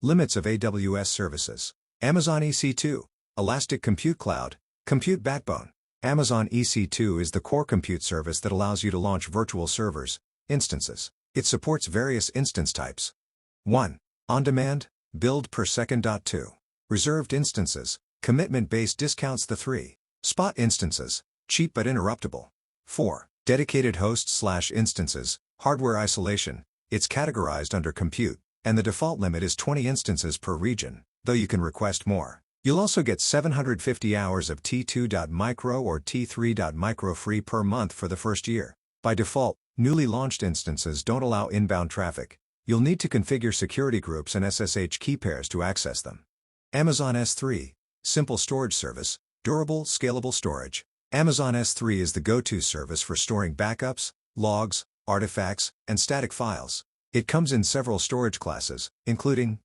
Limits of AWS services. Amazon EC2. Elastic Compute Cloud. Compute Backbone. Amazon EC2 is the core compute service that allows you to launch virtual servers, instances. It supports various instance types. 1. On-demand, build per second. 2. Reserved instances, commitment-based discounts. 3. Spot instances, cheap but interruptible. 4. Dedicated hosts/instances, hardware isolation. It's categorized under compute, and the default limit is 20 instances per region, though you can request more. You'll also get 750 hours of T2.micro or T3.micro free per month for the first year. By default, newly launched instances don't allow inbound traffic. You'll need to configure security groups and SSH key pairs to access them. Amazon S3. Simple storage service, durable, scalable storage. Amazon S3 is the go-to service for storing backups, logs, artifacts, and static files. It comes in several storage classes, including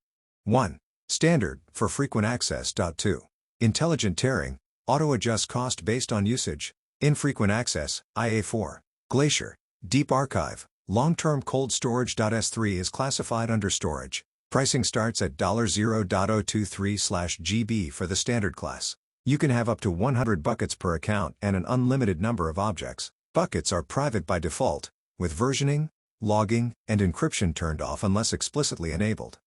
1. Standard, for frequent access. 2. Intelligent tiering, auto-adjust cost based on usage. Infrequent access, IA4. Glacier, deep archive, long-term cold storage. S3 is classified under storage. Pricing starts at $0.023/GB for the standard class. You can have up to 100 buckets per account and an unlimited number of objects. Buckets are private by default, with versioning, logging, and encryption turned off unless explicitly enabled.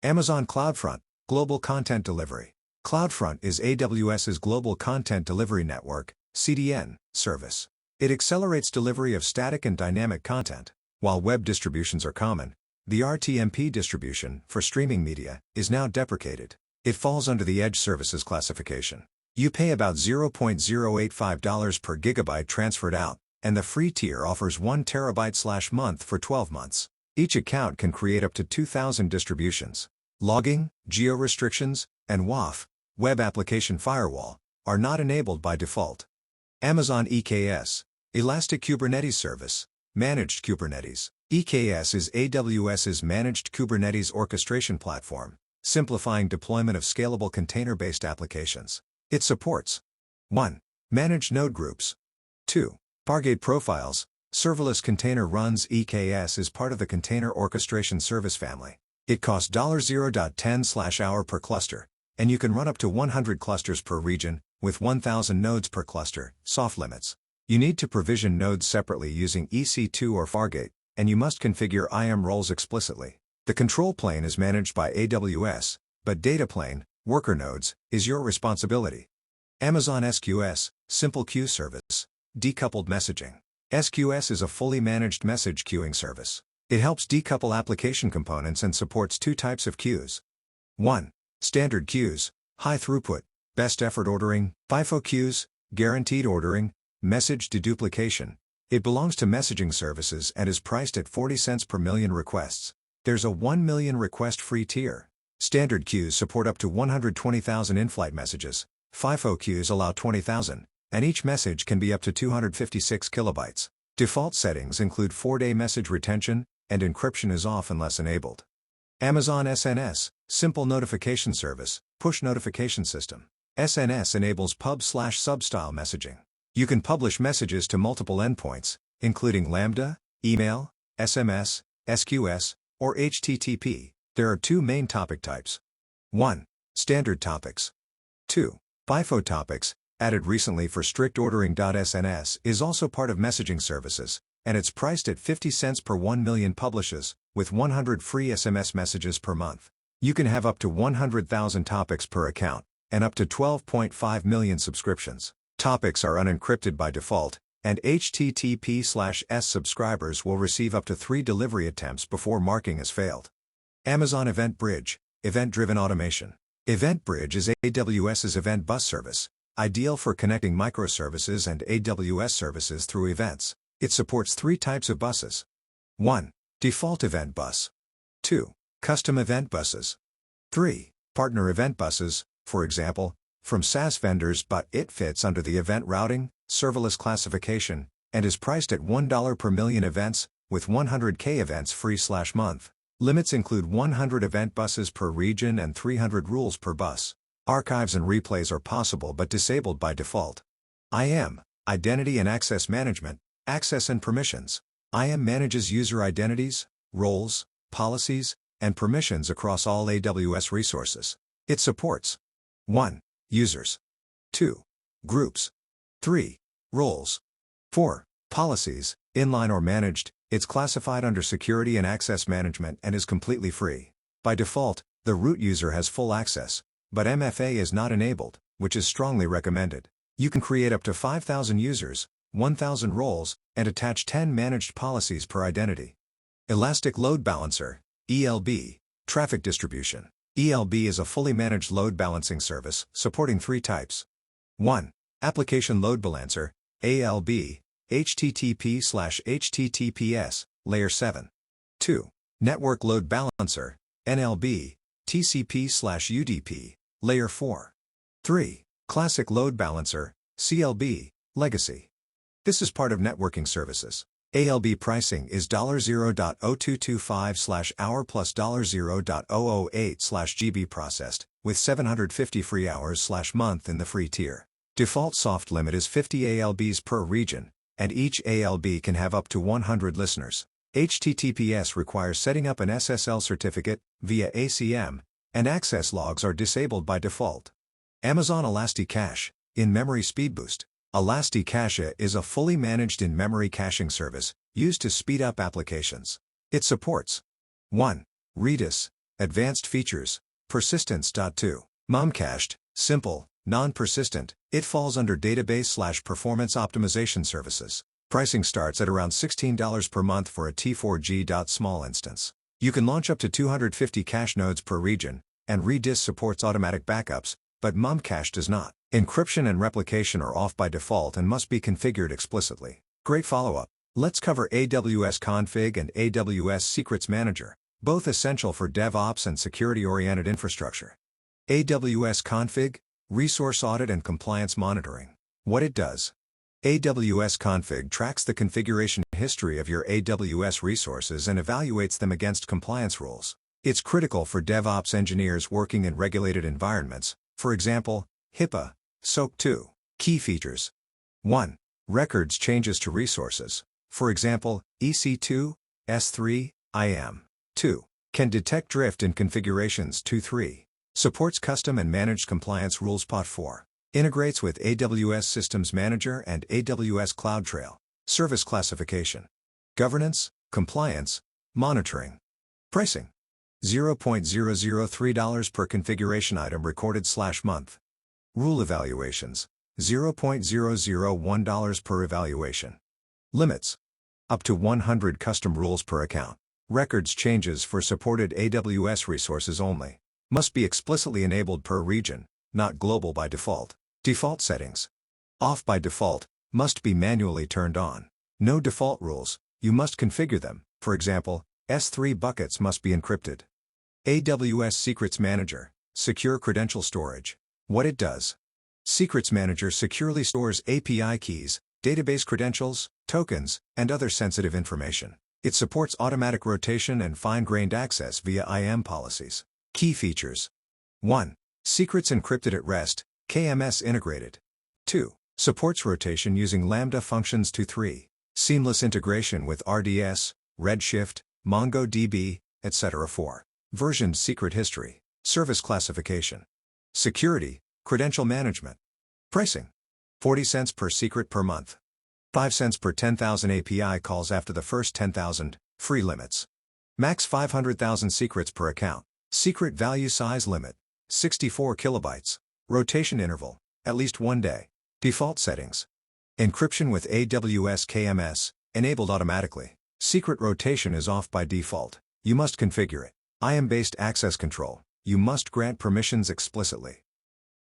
Amazon CloudFront, Global Content Delivery. CloudFront is AWS's Global Content Delivery Network, CDN, service. It accelerates delivery of static and dynamic content. While web distributions are common, the RTMP distribution, for streaming media, is now deprecated. It falls under the Edge Services classification. You pay about $0.085 per gigabyte transferred out, and the free tier offers 1 terabyte/month for 12 months. Each account can create up to 2,000 distributions. Logging, geo-restrictions, and WAF, Web Application Firewall, are not enabled by default. Amazon EKS, Elastic Kubernetes Service, Managed Kubernetes. EKS is AWS's managed Kubernetes orchestration platform, simplifying deployment of scalable container-based applications. It supports 1. Managed node groups. 2. Fargate profiles, serverless container runs. EKS is part of the Container Orchestration Service family. It costs $0.10/hour per cluster, and you can run up to 100 clusters per region, with 1,000 nodes per cluster, soft limits. You need to provision nodes separately using EC2 or Fargate, and you must configure IAM roles explicitly. The control plane is managed by AWS, but data plane, worker nodes, is your responsibility. Amazon SQS, Simple Queue Service, Decoupled Messaging. SQS is a fully managed message queuing service. It helps decouple application components and supports 2 types of queues. 1. Standard queues, high throughput, best effort ordering. FIFO queues, guaranteed ordering, message deduplication. It belongs to messaging services and is priced at 40 cents per million requests. There's a 1 million request free tier. Standard queues support up to 120,000 in-flight messages. FIFO queues allow 20,000, and each message can be up to 256 kilobytes. Default settings include 4-day message retention, and encryption is off unless enabled. Amazon SNS, Simple Notification Service, Push Notification System. SNS enables pub/sub style messaging. You can publish messages to multiple endpoints, including Lambda, email, SMS, SQS, or HTTP. There are 2 main topic types. 1. Standard topics. 2. FIFO topics, added recently for strict ordering. SNS is also part of messaging services, and it's priced at 50 cents per 1 million publishes, with 100 free SMS messages per month. You can have up to 100,000 topics per account, and up to 12.5 million subscriptions. Topics are unencrypted by default, and HTTP/S subscribers will receive up to 3 delivery attempts before marking as failed. Amazon Event Bridge, Event-Driven Automation. Event Bridge is AWS's event bus service, ideal for connecting microservices and AWS services through events. It supports 3 types of buses. 1. Default Event Bus. 2. Custom Event Buses. 3. Partner Event Buses, for example, from SaaS vendors, but it fits under the event routing, serverless classification, and is priced at $1 per million events, with 100K events free/month. Limits include 100 event buses per region and 300 rules per bus. Archives and replays are possible but disabled by default. IAM, Identity and Access Management, Access and Permissions. IAM manages user identities, roles, policies, and permissions across all AWS resources. It supports 1. Users 2. Groups 3. Roles 4. Policies, inline or managed. It's classified under Security and Access Management and is completely free. By default, the root user has full access, but MFA is not enabled, which is strongly recommended. You can create up to 5,000 users, 1,000 roles, and attach 10 managed policies per identity. Elastic Load Balancer, ELB, Traffic Distribution. ELB is a fully managed load balancing service, supporting 3 types. 1. Application Load Balancer, ALB, HTTP/HTTPS, Layer 7. 2. Network Load Balancer, NLB, TCP/UDP, Layer 4. 3. Classic Load Balancer, CLB, Legacy. This is part of networking services. ALB pricing is $0.0225/hour plus $0.008/GB processed, with 750 free hours/month in the free tier. Default soft limit is 50 ALBs per region, and each ALB can have up to 100 listeners. HTTPS requires setting up an SSL certificate via ACM, and access logs are disabled by default. Amazon ElastiCache, in-memory speed boost. ElastiCache is a fully managed in-memory caching service used to speed up applications. It supports 1. Redis, advanced features, persistence. 2. Memcached, simple, non-persistent. It falls under database/performance optimization services. Pricing starts at around $16 per month for a T4G. Small instance. You can launch up to 250 cache nodes per region, and Redis supports automatic backups, but Memcache does not. Encryption and replication are off by default and must be configured explicitly. Great follow-up. Let's cover AWS Config and AWS Secrets Manager, both essential for DevOps and security-oriented infrastructure. AWS Config, Resource Audit and Compliance Monitoring. What it does. AWS Config tracks the configuration history of your AWS resources and evaluates them against compliance rules. It's critical for DevOps engineers working in regulated environments, for example, HIPAA, SOC 2. Key features. 1. Records changes to resources, for example, EC2, S3, IAM. 2. Can detect drift in configurations. 3. Supports custom and managed compliance rules. 4. Integrates with AWS Systems Manager and AWS CloudTrail. Service classification. Governance, compliance, monitoring. Pricing. $0.003 per configuration item recorded/month. Rule evaluations. $0.001 per evaluation. Limits. Up to 100 custom rules per account. Records changes for supported AWS resources only. Must be explicitly enabled per region, not global by default. Default settings. Off by default, must be manually turned on. No default rules, you must configure them. For example, S3 buckets must be encrypted. AWS Secrets Manager, secure credential storage. What it does. Secrets Manager securely stores API keys, database credentials, tokens, and other sensitive information. It supports automatic rotation and fine-grained access via IAM policies. Key features. 1. Secrets encrypted at rest, KMS integrated. 2. Supports rotation using Lambda functions. 3. Seamless integration with RDS, Redshift, MongoDB, etc. 4. Versioned secret history. Service classification. Security, credential management. Pricing. 40 cents per secret per month. 5 cents per 10,000 API calls after the first 10,000, free limits. Max 500,000 secrets per account. Secret value size limit, 64 kilobytes. Rotation interval, at least 1 day. Default settings. Encryption with AWS KMS, enabled automatically. Secret rotation is off by default. You must configure it. IAM-based access control. You must grant permissions explicitly.